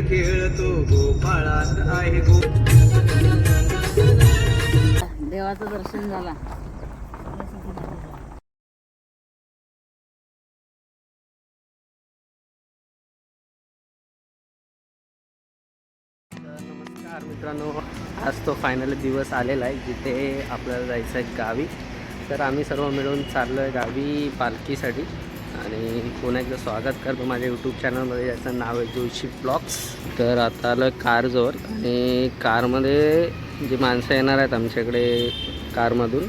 खेळतो गोपाळात आहे देवाचं दर्शन झाला. नमस्कार मित्रांनो, आज तो फायनल दिवस आलेला आहे जिथे आपल्याला जायचं आहे गावी. तर आम्ही सर्व मिळून चाललो आहे गावी पालखीसाठी आणि पुन्हा एकदा स्वागत करतो माझ्या यूट्यूब चॅनलमध्ये, ज्याचं नाव आहे जोशी ब्लॉग्स. तर आता आलो आहे कारजवळ आणि कारमध्ये जी माणसं येणार आहेत आमच्याकडे कारमधून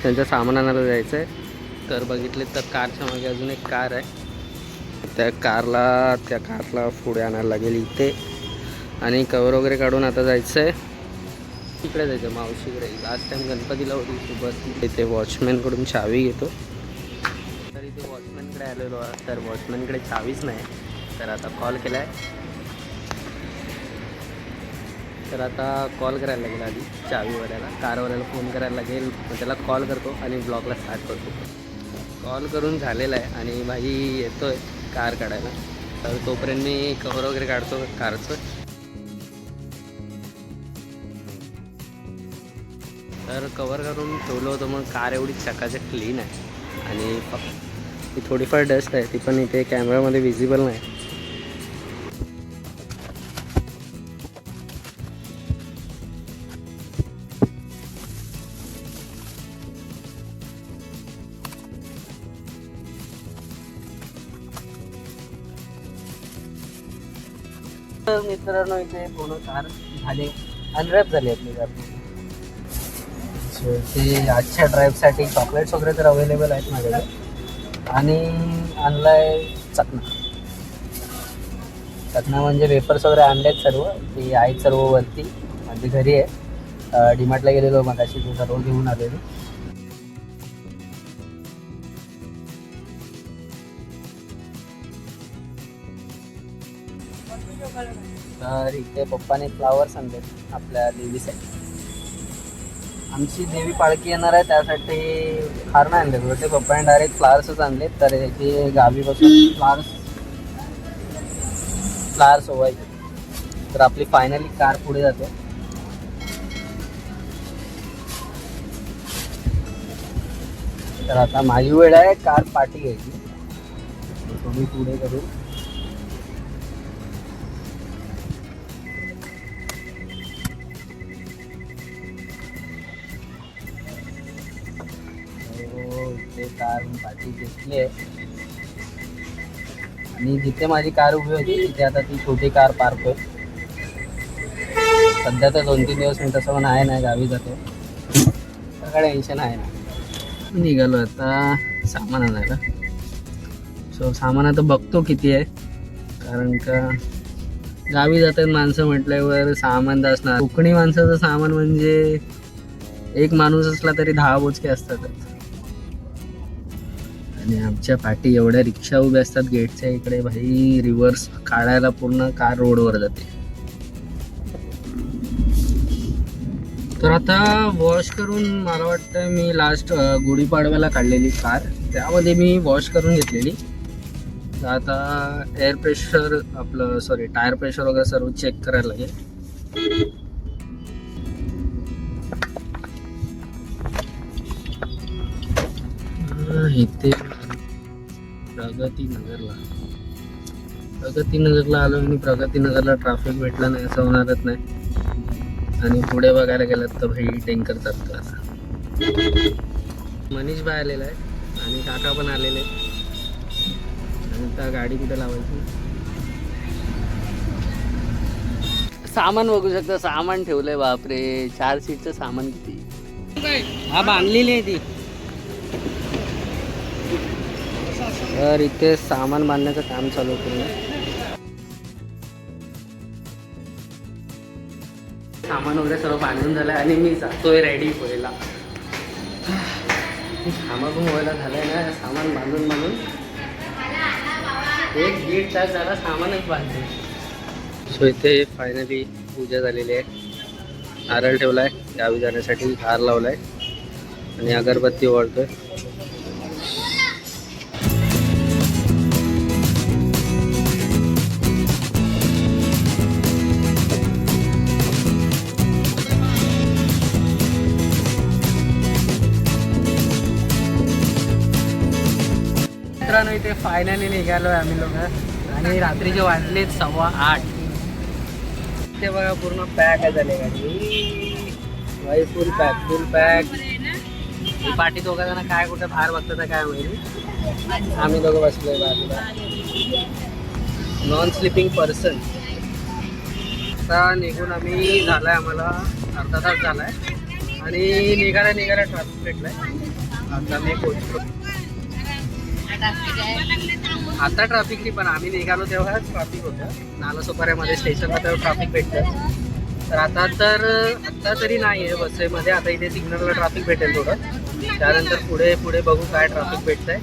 त्यांचं सामान आणायला जायचं आहे. तर बघितले तर कारच्या मागे अजून एक कार आहे, त्या कारला पुढे आणायला लागेल इथे आणि कवर वगैरे काढून आता जायचं आहे इकडे, जायचं मावशीकडे. लास्ट टाइम गणपतीला होती सोबत. इथे वॉचमॅनकडून चावी घेतो. तर इथे वॉचमॅनकडे आलेलो आहे, तर वॉचमॅनकडे चावीच नाही. तर आता कॉल केला आहे, तर आता कॉल करायला लागेल आधी चावीवाल्याला, कारवाल्याला फोन करायला लागेल. मग त्याला कॉल करतो आणि ब्लॉगला स्टार्ट करतो. कॉल करून झालेला आहे आणि भाई येतो आहे कार काढायला. तर तोपर्यंत मी कवर वगैरे काढतो कारचं. तर कवर करून ठेवलं होतं. मग कार एवढी चकाचक क्लीन आहे आणि फक्त ती थोडीफार डस्ट आहे, ती पण इथे कॅमेरामध्ये विजिबल नाही. तर मित्रांनो, इथे पूर्ण कार झाले, अनरॅप झाली आपली कार. सो ते आजच्या ड्राईव्हसाठी चॉकलेट्स वगैरे तर अवेलेबल आहेत माझ्याकडे. आणि आणलाय चकना म्हणजे वेपर्स वगैरे आणलेत सर्व, ते आहेत सर्व वरती म्हणजे घरी आहे. डीमार्टला गेलेलो मगाशी, ते सर्व घेऊन आलेलो. तर इथे पप्पाने फ्लावर्स आणलेत आपल्या देवीसाठी. आमची देवी पालखी येणार आहे त्यासाठी हार नाही आणले होते पप्पाने, डायरेक्ट फ्लावर्सच आणले. तर याची गावीपासून फ्लावर्स ओवायचे. तर आपली फायनली कार पुढे जाते. तर आता माझी वेळ आहे कार पाठी घ्यायची. थोडी पुढे करू. कार पाठी घेतली आहे आणि जिथे माझी कार उभी होती तिथे आता ती छोटी कार पार्क होईल. सध्या तर 2-3 दिवस मी तसं पण आहे नाही, गावी जातो, सगळं टेन्शन आहे ना. निघालो आता सामान आणायला. सो सामान आता बघतो किती आहे, कारण का गावी जातात माणसं म्हटल्यावर सामान असणार. कोकणी माणसाचं सामान म्हणजे एक माणूस असला तरी 10 बोचके असतातच. आणि आमच्या पाठी एवढ्या रिक्षा उभ्या असतात गेटच्या इकडे, भाई रिव्हर्स काढायला पूर्ण कार रोडवर जाते. तर आता वॉश करून, मला वाटतं मी लास्ट गुढीपाडव्याला काढलेली कार, त्यामध्ये मी वॉश करून घेतलेली. तर आता एअर प्रेशर टायर प्रेशर वगैरे सर्व चेक करायला लागेल. इथे प्रगतीनगरला आलो आणि प्रगतीनगरला ट्रॅफिक भेटलं नाही असं होणारच नाही. आणि पुढे बघायला गेलं तर भाई टँकर चालतो. मनीष भाई आलेला आहे आणि काका पण आलेले. आणि आता गाडी कुठे लावायची. सामान बघू शकता, सामान ठेवलंय. बापरे, 4 सीटचं सामान किती. हा बांधलेली आहे ती. तर इथे सामान बांधण्याचं काम चालू होतं. सामान वगैरे सर्व बांधून झालं आणि मी जातोय रेडी व्हायला. सामान व्हायला झालंय ना, सामान बांधून एक 1.5 तास झाला सामानच बांधले. सो इथे फायनली पूजा झालेली आहे. नारळ ठेवलाय, गावी जाण्यासाठी हार लावलाय आणि अगरबत्ती ओढतोय. मित्रांनो इथे फायनली निघालो आहे आम्ही लोक आणि रात्रीचे वाजलेत 8:15. ते बघा पूर्ण पॅक झाले गाडी, फुल पॅक. ही पाठी दोघा जण काय कुठे बाहेर बघतात काय माहिती. आम्ही दोघं बसलोय बाजूला. Non sleeping person. आता निघून आम्ही झालाय, आम्हाला अर्धा तास झालाय आणि निघायला ट्रॅफिक भेटलाय. आता मी पोहोचलो. आता ट्रॅफिक नाही, पण आम्ही निघालो तेव्हा ट्रॅफिक होतं. नालासोपाऱ्यामध्ये स्टेशनला तेव्हा ट्रॅफिक भेटतं. तर आता तरी नाही आहे बसमध्ये. आता इथे सिग्नलला ट्रॅफिक भेटेल थोडं. त्यानंतर पुढे बघू काय ट्रॅफिक भेटतंय.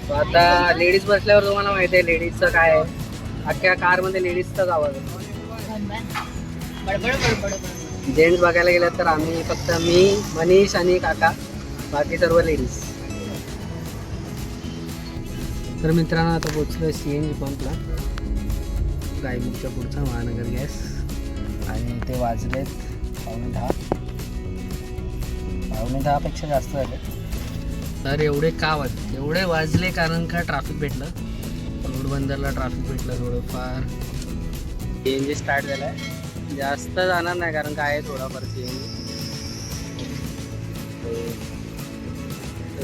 तर आता लेडीज बसल्यावर तुम्हाला माहिती आहे लेडीजचं काय आहे. अख्ख्या कारमध्ये लेडीजचाच आवाज आहे. जेंट्स बघायला गेलं तर आम्ही फक्त मी, मनीष आणि काका, बाकी सर्व लेडीज. तर मित्रांनो आता पोचलो CNG पंपला, गायमुखच्या पुढचा महानगर गॅस. आणि ते वाजलेत 9:10 पेक्षा जास्त झाले. तर एवढे वाजले कारण का ट्रॅफिक भेटलं. रोड बंदरला ट्रॅफिक भेटलं थोडंफार. CNG स्टार्ट झाला आहे. जास्त जाणार नाही कारण काय आहे थोडाफार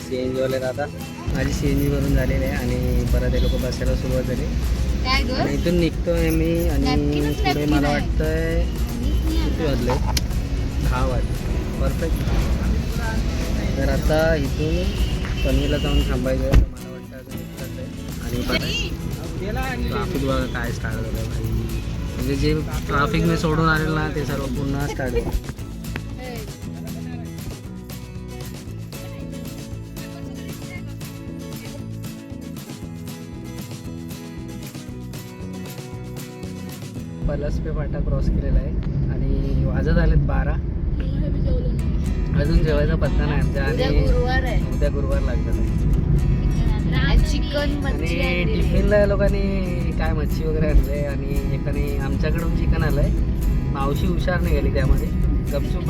CNG वाले आता माझी CNG वरून झालेली आहे आणि परत हे लोक बसायला सुरुवात झाली. आणि इथून निघतोय मी आणि पुढे मला वाटतंय किती वाजले, 10 वाजले परफेक्ट. तर आता इथून पनवेलला जाऊन थांबायचं आहे. मला वाटतं अजून इतकंच आहे. आणि ट्रॅफिक बघा काय स्टार्ट झालं भाई. म्हणजे जे ट्रॅफिक मी सोडून आलेलं ना ते सर्व पुन्हा स्टार्ट झालं. पलसपे फाटा क्रॉस केलेला आहे आणि वाजत आलेत 12. अजून जेवायचा पत्ता नाही आमच्या. आणि उद्या गुरुवार लागतात. चिकन आणि टिफिनला लोकांनी काय मच्छी वगैरे आणले आणि एकाने आमच्याकडून चिकन आलंय. मावशी हुशार निघाली त्यामध्ये. गपचूप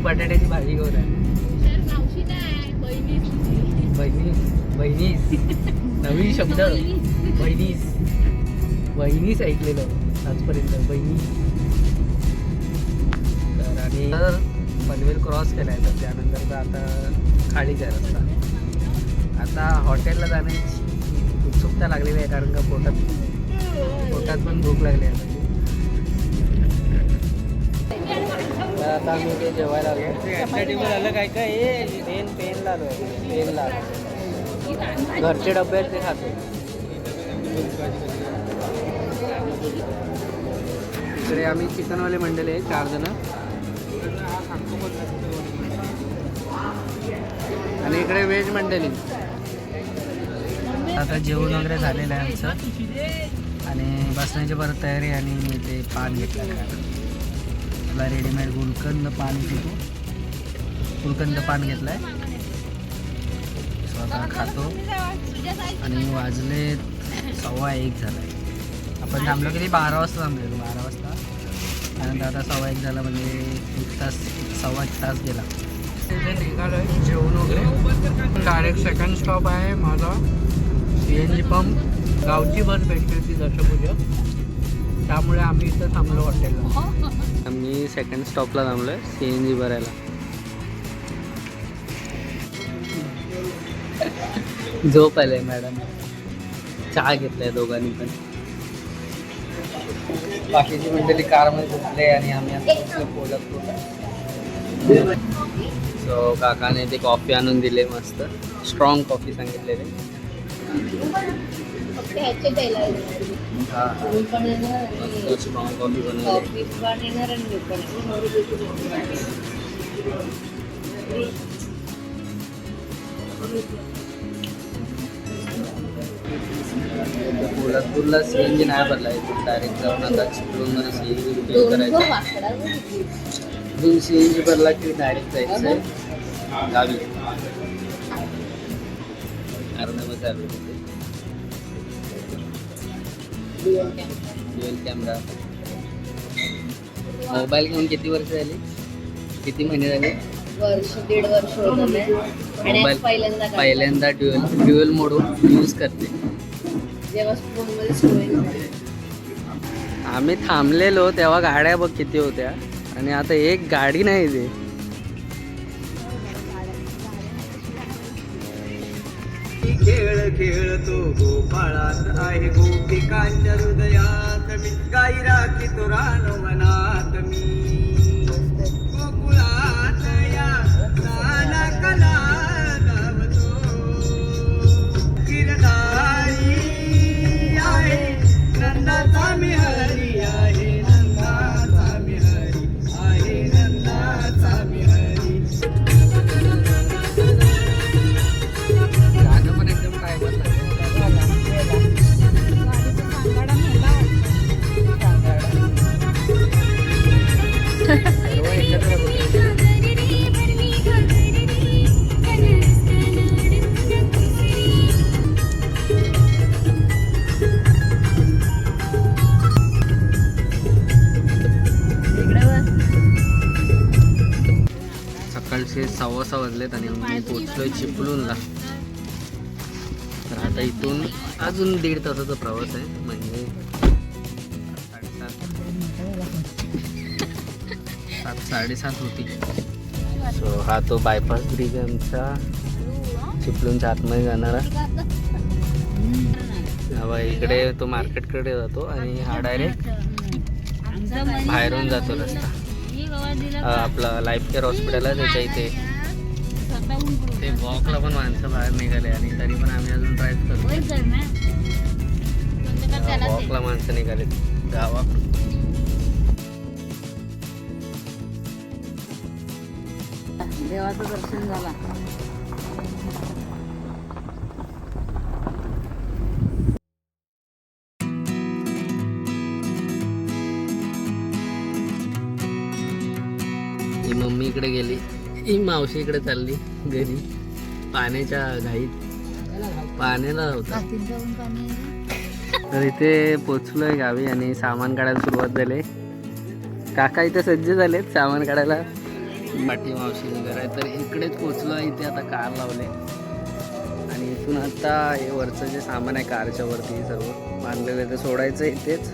बटाट्याची भाजी घेऊन आहे. बहिणीस नवीन शब्द बहिणीच ऐकलेलं आजपर्यंत, बहिणी. तर आणि पनवेल क्रॉस केला आहे. तर त्यानंतर आता खालीच आहे रस्ता. आता हॉटेलला जाण्याची उत्सुकता लागलेली आहे कारण का पोटात पण भूक लागली आहे. तर आता आम्ही इथे जेवायला आलो. काय पेनला आलो आहे. पेनला घरचे डबे आहेत ते खातो. इकडे आम्ही चिकनवाले मंडळी आहे 4 जण. आणि इकडे व्हेज मंडळी. आता जेवण वगैरे झालेलं आहे आमचं आणि बसण्याची परत तयारी. आणि मी ते पान घेतलं मला रेडीमेड गुलकंद पान घेतो. गुलकंद पान घेतलं आहे स्वतः खातो. आणि वाजले 1:15 झालं आहे. आपण थांबलो किती 12 वाजता थांबलेलो. 12 वाजता. त्यानंतर आता 1:15 झाला म्हणजे 1 तास गेला. इथे निघालो आहे जेवण वगैरे. डायरेक्ट सेकंड स्टॉप आहे माझा CNG पंप. गावची बस भेटली होती दशपूजा, त्यामुळे आम्ही इथं थांबलो हॉटेलला. आम्ही सेकंड स्टॉपला थांबलो आहे CNG भरायला. झोप आले मॅडम. चहा घेतलाय दोघांनी पण. बाकीची मंडळी कारमध्ये झोपले आणि आम्ही आता बोलत होतो. सो काकाने ते कॉफी आणून दिले मस्त स्ट्रॉंग कॉफी सांगितलेले. मस्त स्ट्रॉंग कॉफी बनवली. पोलादपूरला CNG नाही भरला आहे. डायरेक्ट जाऊन आता चिपळूणमध्ये CNG बुकिंग करायचं. इथून CNG भरला की डायरेक्ट जायचं आहे गावी. अर्धा चालू होते. Dual camera. मोबाईल घेऊन किती वर्ष झाली, किती महिने झाले? दीड वर्ष होत आलंय आणि आज पहिल्यांदा काढलं. पहिल्यांदा ड्युअल मोड यूज करते. जेव्हा फोनमध्ये सवय झाली. आम्ही थांबलेलो तेव्हा गाड्या बघ किती होत्या आणि आता एक गाडी नाही ते. खेळ खेळतो गोपाळात आहे गोपिकांच्या हृदयात मी गाई राखीतो रानवनात मी गोकुळात या कला गावतो गिरधारी आहे नंदाचा मी हरी आहे नंदाचा मी हरी आहे नंदाचा मी हरी. गाणं पण एकदम काय सकाळचे 6:15 वाजलेत आणि मी पोचलोय चिपळूणला. तर आता इथून अजून 1.5 तासाचा प्रवास आहे, म्हणजे 7:30 होती. सो हा तो बायपास ब्रिज आमचा चिपळूणच्या आतमध्ये जाणारा. हवा इकडे तो मार्केटकडे जातो आणि हा डायरेक्ट बाहेरून जातो रस्ता. आपला लाईफ केअर हॉस्पिटल आहे त्याच्या इथे. ते वॉकला पण माणसं बाहेर निघाले आणि तरी पण आम्ही अजून ड्राईव्ह करतो. वॉकला माणसं निघाले गावाकडून. देवाचं दर्शन झाला. ही मम्मी इकडे गेली, ही मावशी इकडे चालली घरी पाण्याच्या घाईत. पाण्याला होता. तर इथे पोचलोय गावी आणि सामान काढायला सुरुवात झाली. काका इथे सज्ज झालेत सामान काढायला. पाठी मावशीचं घर आहे तर इकडेच पोचलो. इथे आता कार लावले आणि इथून आता हे वरचं जे सामान आहे कारच्या वरती सर्व बांधलेलं ते सोडायचं इथेच.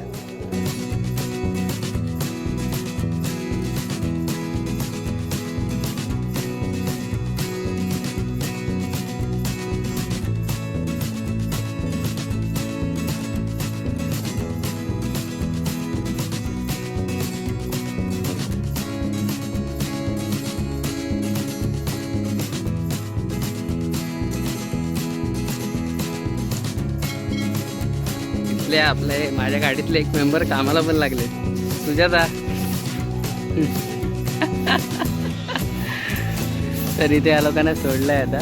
आपले माझ्या गाडीतले एक मेंबर कामाला पण लागले. सुजाता. तरी ते या लोकांना सोडलंय आता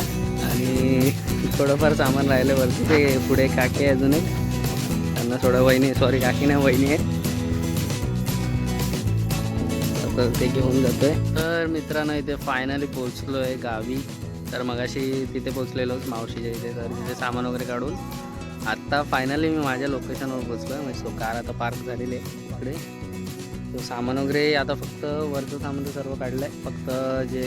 आणि थोडंफार सामान राहिलं वरती. ते पुढे काकी अजून एक, त्यांना थोडं वहिनी, सॉरी काकी नाही वहिनी आहे, तर ते घेऊन जातोय. तर मित्रांनो इथे फायनली पोचलो आहे गावी. तर मगाशी तिथे पोचलेलोच मावशीच्या इथे. तर तिथे सामान वगैरे काढून आत्ता फायनली मी माझ्या लोकेशनवर पोचलो आहे. म्हणजे कार आता पार्क झालेली आहे इकडे. तो सामान वगैरे आता फक्त वरचं सामान तर सर्व काढलं आहे. फक्त जे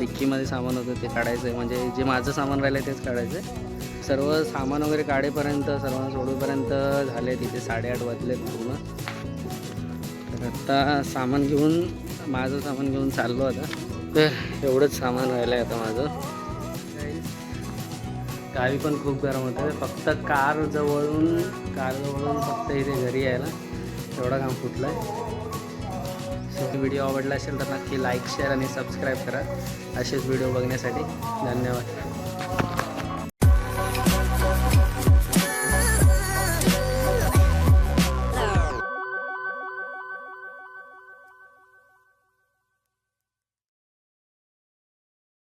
डिक्कीमध्ये सामान होतं ते काढायचं आहे. म्हणजे जे माझं सामान राहिलं आहे तेच काढायचं आहे. सर्व सामान वगैरे काढेपर्यंत, सर्वांना सोडूपर्यंत झाले तिथे 8:30 वाजलेत पूर्ण. तर आत्ता सामान घेऊन, माझं सामान घेऊन चाललो आता. तर एवढंच सामान राहिलं आहे आता माझं. गावी पण खूप गरम होतं. फक्त कार जवळून फक्त इथे घरी यायला एवढं काम फुटलं आहे. सो व्हिडिओ आवडला असेल तर नक्की लाईक, शेअर आणि सबस्क्राईब करा असेच व्हिडिओ बघण्यासाठी. धन्यवाद.